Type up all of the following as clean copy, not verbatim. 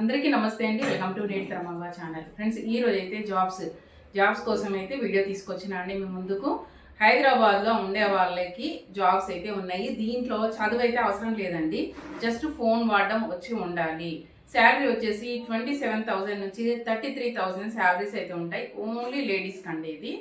అందరికీ నమస్తే అండి. వెల్కమ్ టు నేటితరమవ్వ ఛానల్. ఫ్రెండ్స్, ఈ రోజు అయితే జాబ్స్ కోసం అయితే వీడియో తీసుకొచ్చినా అండి మీ ముందుకు. హైదరాబాద్లో ఉండే వాళ్ళకి జాబ్స్ అయితే ఉన్నాయి. దీంట్లో చదువు అయితే అవసరం లేదండి, జస్ట్ ఫోన్ వాడడం వచ్చి ఉండాలి. శాలరీ వచ్చేసి 27,000 నుంచి 33,000 శాలరీస్ అయితే ఉంటాయి. ఓన్లీ లేడీస్కి అండి ఇది.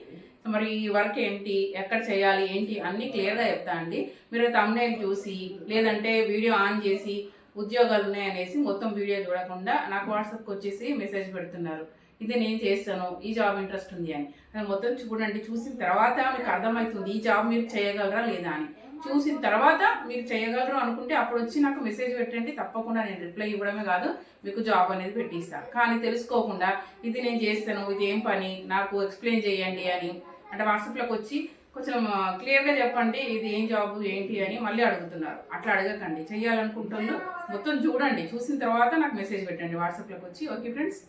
మరి ఈ వర్క్ ఏంటి, ఎక్కడ చేయాలి, ఏంటి అన్నీ క్లియర్గా చెప్తా అండి. మీరు థంబ్నెయిల్ చూసి లేదంటే వీడియో ఆన్ చేసి ఉద్యోగాలు ఉన్నాయనేసి మొత్తం వీడియో చూడకుండా నాకు వాట్సాప్కి వచ్చేసి మెసేజ్ పెడుతున్నారు, ఇది నేను చేస్తాను, ఈ జాబ్ ఇంట్రెస్ట్ ఉంది అని. అది మొత్తం చూడండి. చూసిన తర్వాత మీకు అర్థమవుతుంది ఈ జాబ్ మీరు చేయగలరా లేదా అని. చూసిన తర్వాత మీరు చేయగలరు అనుకుంటే అప్పుడు వచ్చి నాకు మెసేజ్ పెట్టండి. తప్పకుండా నేను రిప్లై ఇవ్వడమే కాదు, మీకు జాబ్ అనేది పెట్టిస్తాను. కానీ తెలుసుకోకుండా ఇది నేను చేస్తాను, ఇది ఏం పని, నాకు ఎక్స్ప్లెయిన్ చేయండి అని అంటే వాట్సాప్లోకి వచ్చి కొంచెం క్లియర్గా చెప్పండి ఇది ఏం జాబ్ ఏంటి అని మళ్ళీ అడుగుతున్నారు. అట్లా అడగకండి. చేయాలనుకుంటున్నారు మొత్తం చూడండి, చూసిన తర్వాత నాకు మెసేజ్ పెట్టండి వాట్సాప్లోకి వచ్చి. ఓకే ఫ్రెండ్స్,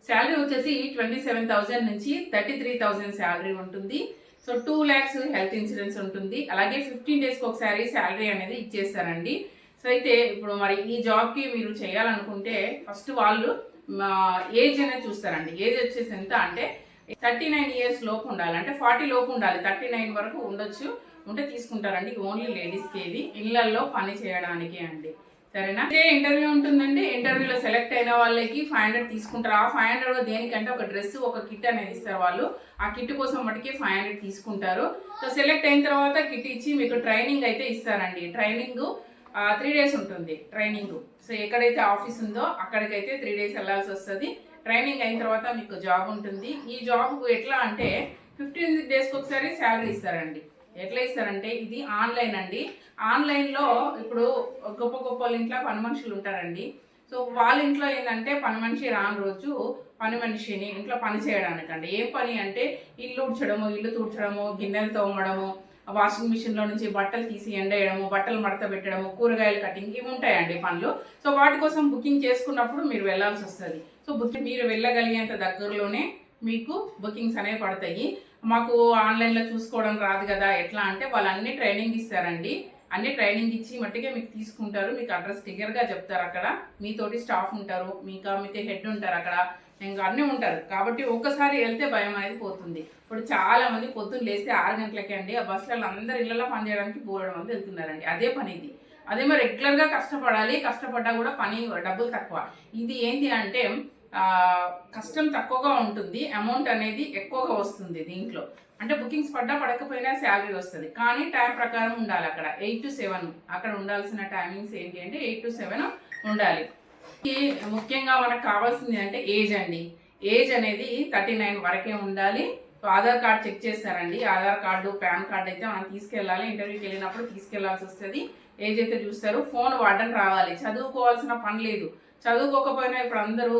శాలరీ వచ్చేసి 27,000 నుంచి 33,000 శాలరీ ఉంటుంది. సో 2 lakhs హెల్త్ ఇన్సూరెన్స్ ఉంటుంది. అలాగే 15 daysకి ఒకసారి శాలరీ అనేది ఇచ్చేస్తారండి. సో అయితే ఇప్పుడు మరి ఈ జాబ్కి మీరు చేయాలనుకుంటే ఫస్ట్ వాళ్ళు ఏజ్ అనేది చూస్తారండి. ఏజ్ వచ్చేసి ఎంత అంటే 39 years లోపు ఉండాలి, అంటే 40 లోపు ఉండాలి. 39 వరకు ఉండొచ్చు, ఉంటే తీసుకుంటారండి. ఓన్లీ లేడీస్కి ఇది, ఇళ్లలో పని చేయడానికి అండి. సరేనా? ఇదే ఇంటర్వ్యూ ఉంటుందండి. ఇంటర్వ్యూలో సెలెక్ట్ అయిన వాళ్ళకి 500 తీసుకుంటారు. ఆ 500 దేనికంటే ఒక డ్రెస్, ఒక కిట్ అనేది ఇస్తారు వాళ్ళు. ఆ కిట్ కోసం మటుకే 500 తీసుకుంటారు. సో సెలెక్ట్ అయిన తర్వాత కిట్ ఇచ్చి మీకు ట్రైనింగ్ అయితే ఇస్తారండి. ట్రైనింగ్ 3 days ఉంటుంది ట్రైనింగ్. సో ఎక్కడైతే ఆఫీస్ ఉందో అక్కడికైతే 3 days వెళ్ళాల్సి వస్తుంది. ట్రైనింగ్ అయిన తర్వాత మీకు జాబ్ ఉంటుంది. ఈ జాబ్ ఎట్లా అంటే 15 daysకి ఒకసారి శాలరీ ఇస్తారండి. ఎట్లా ఇస్తారంటే ఇది ఆన్లైన్ అండి. ఆన్లైన్లో ఇప్పుడు గొప్ప ఇంట్లో పని మనుషులు ఉంటారండి. సో వాళ్ళ ఇంట్లో ఏంటంటే పని మనిషి రాని రోజు పని మనిషిని ఇంట్లో పని చేయడానికండి. ఏం పని అంటే ఇల్లు ఊడ్చడము, ఇల్లు తుడ్చడము, గిన్నెలు తోమడము, వాషింగ్ మిషన్లో నుంచి బట్టలు తీసి ఎండేయడము, బట్టలు మడత పెట్టడము, కూరగాయలు కటింగ్, ఇవి ఉంటాయండి పనులు. సో వాటి కోసం బుకింగ్ చేసుకున్నప్పుడు మీరు వెళ్ళాల్సి వస్తుంది. సో బుకింగ్ మీరు వెళ్ళగలిగేంత దగ్గరలోనే మీకు బుకింగ్స్ అనేవి పడతాయి. మాకు ఆన్లైన్లో చూసుకోవడం రాదు కదా ఎట్లా అంటే వాళ్ళు అన్ని ట్రైనింగ్ ఇస్తారండి. అన్ని ట్రైనింగ్ ఇచ్చి మట్టిగా మీకు తీసుకుంటారు. మీకు అడ్రస్ క్లియర్గా చెప్తారు. అక్కడ మీతోటి స్టాఫ్ ఉంటారు, మీకు హెడ్ ఉంటారు, అక్కడ ఇంకా అన్నీ ఉంటారు. కాబట్టి ఒక్కసారి వెళ్తే భయం అనేది పోతుంది. ఇప్పుడు చాలా మంది పొద్దున్న లేస్తే 6 గంటలకే అండి ఆ బస్సులలో అందరు ఇళ్లలో పని చేయడానికి పోవడం మంది వెళ్తున్నారండి. అదే పని ఇది. అదే మరి రెగ్యులర్గా కష్టపడాలి. కష్టపడ్డా కూడా పని డబ్బులు తక్కువ. ఇది ఏంటి అంటే కష్టం తక్కువగా ఉంటుంది, అమౌంట్ అనేది ఎక్కువగా వస్తుంది దీంట్లో. అంటే బుకింగ్స్ పడ్డా పడకపోయినా శాలరీ వస్తుంది. కానీ టైం ప్రకారం ఉండాలి. అక్కడ 8 to 7 అక్కడ ఉండాల్సిన టైమింగ్స్ ఏంటి అంటే 8 to 7 ఉండాలి. ముఖ్యంగా మనకు కావాల్సింది అంటే ఏజ్ అండి. ఏజ్ అనేది 39 వరకే ఉండాలి. ఆధార్ కార్డ్ చెక్ చేస్తారండి. ఆధార్ కార్డు, పాన్ కార్డు అయితే మనం తీసుకెళ్ళాలి. ఇంటర్వ్యూకి వెళ్ళినప్పుడు తీసుకెళ్లాల్సి వస్తుంది. ఏజ్ అయితే చూస్తారు. ఫోన్ వాడడం రావాలి. చదువుకోవాల్సిన పని లేదు. చదువుకోకపోయినా ఇప్పుడు అందరూ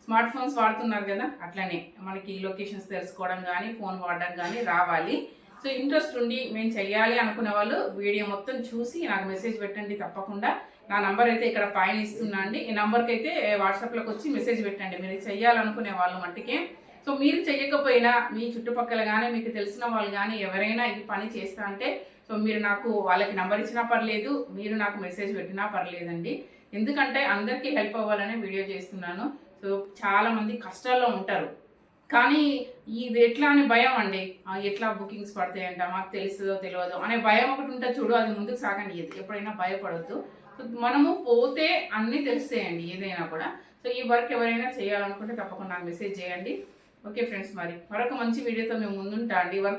స్మార్ట్ ఫోన్స్ వాడుతున్నారు కదా, అట్లనే మనకి లొకేషన్స్ తెలుసుకోవడం కానీ ఫోన్ వాడడం కానీ రావాలి. సో ఇంట్రెస్ట్ ఉండి మేము చెయ్యాలి అనుకునే వాళ్ళు వీడియో మొత్తం చూసి నాకు మెసేజ్ పెట్టండి. తప్పకుండా నా నంబర్ అయితే ఇక్కడ పైన ఇస్తున్నా అండి. ఈ నంబర్కి అయితే వాట్సాప్లోకి వచ్చి మెసేజ్ పెట్టండి మీరు చెయ్యాలనుకునే వాళ్ళు మట్టుకే. సో మీరు చెయ్యకపోయినా మీ చుట్టుపక్కల కానీ మీకు తెలిసిన వాళ్ళు కానీ ఎవరైనా ఈ పని చేస్తా అంటే సో మీరు నాకు వాళ్ళకి నంబర్ ఇచ్చినా పర్లేదు, మీరు నాకు మెసేజ్ పెట్టినా పర్లేదండి. ఎందుకంటే అందరికీ హెల్ప్ అవ్వాలనే వీడియో చేస్తున్నాను. సో చాలామంది కష్టాల్లో ఉంటారు, కానీ ఇది ఎట్లా అని భయం అండి. ఎట్లా బుకింగ్స్ పడతాయంట, మాకు తెలుస్తుందో తెలియదో అనే భయం ఒకటి ఉంటే చూడు, అది ముందుకు సాగనియదు. ఎప్పుడైనా భయపడద్దు. సో మనము పోతే అన్నీ తెలుస్తాయండి ఏదైనా కూడా. సో ఈ వర్క్ ఎవరైనా చేయాలనుకుంటే తప్పకుండా నాకు మెసేజ్ చేయండి. ఓకే ఫ్రెండ్స్, మరొక మంచి వీడియోతో మేము ముందుంటా అండి. వర్క్